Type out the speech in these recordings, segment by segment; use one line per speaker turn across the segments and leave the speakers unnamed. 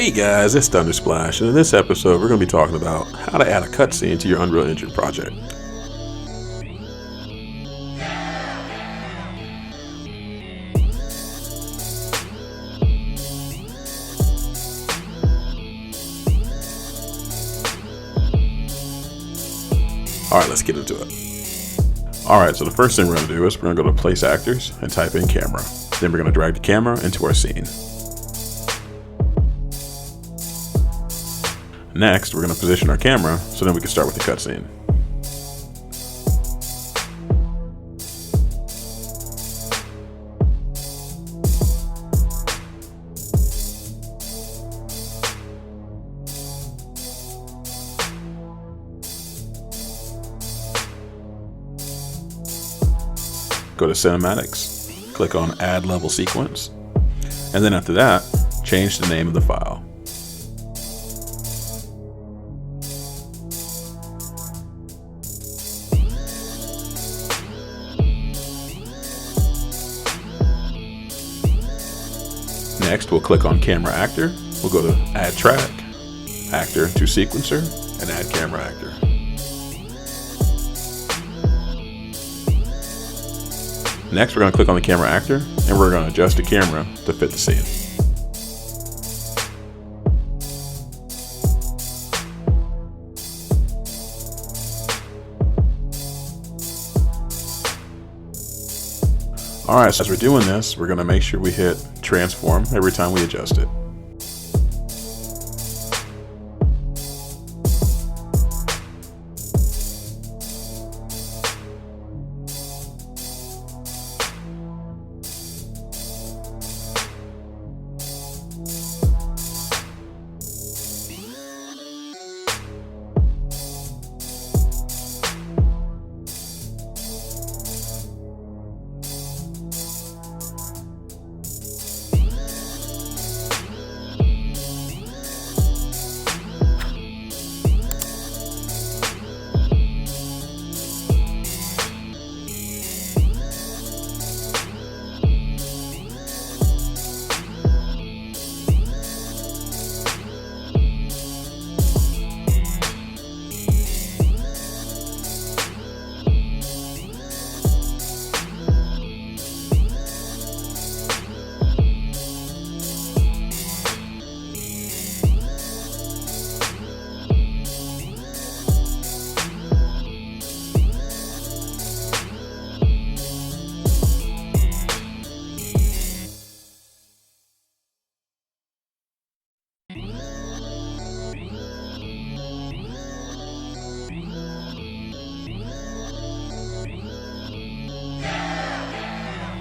Hey guys, it's Thundersplash, and in this episode we're going to be talking about how to add a cutscene to your Unreal Engine project. Alright, let's get into it. Alright, so the first thing we're going to do is we're going to go to Place Actors and type in Camera. Then we're going to drag the camera into our scene. Next, we're going to position our camera so then we can start with the cutscene. Go to Cinematics, click on Add Level Sequence, and then after that, change the name of the file. Next, we'll click on Camera Actor. We'll go to Add Track, Actor to Sequencer, and Add Camera Actor. Next, we're going to click on the Camera Actor, and we're going to adjust the camera to fit the scene. Alright, so as we're doing this, we're going to make sure we hit Transform every time we adjust it.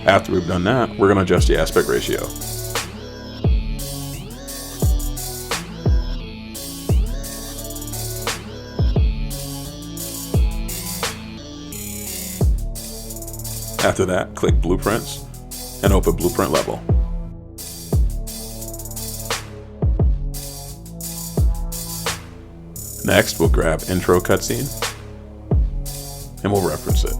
After we've done that, we're going to adjust the aspect ratio. After that, click Blueprints and open Blueprint Level. Next, we'll grab Intro Cutscene and we'll reference it.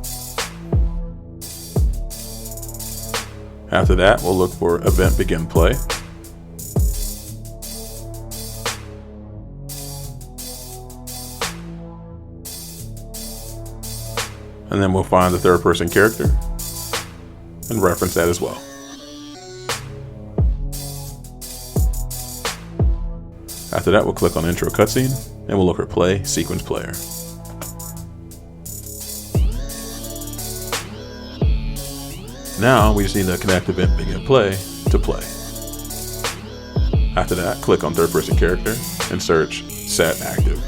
After that, we'll look for Event Begin Play. And then we'll find the third-person character and reference that as well. After that, we'll click on Intro Cutscene and we'll look for Play Sequence Player. Now we just need to connect Event Begin Play to play. After that, click on Third Person Character and search Set Active.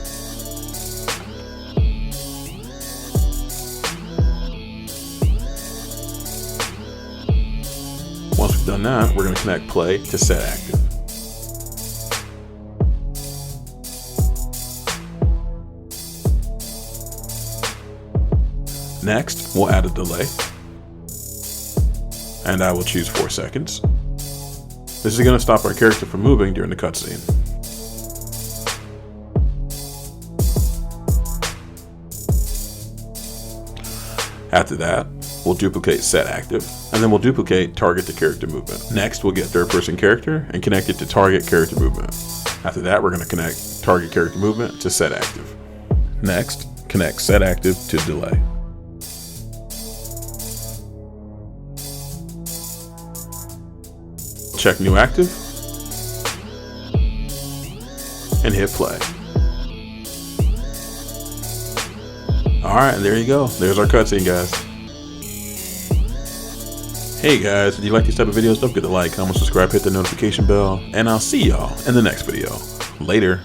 Once we've done that, we're going to connect Play to Set Active. Next, we'll add a delay. And I will choose 4 seconds. This is going to stop our character from moving during the cutscene. After that, we'll duplicate set active, and then we'll duplicate target to character movement. Next, we'll get third person character and connect it to target character movement. After that, we're going to connect target character movement to set active. Next, connect set active to delay. Check new active and hit play. Alright, there you go. There's our cutscene, guys. Hey guys, if you like these type of videos, don't forget to like, comment, subscribe, hit the notification bell, and I'll see y'all in the next video. Later.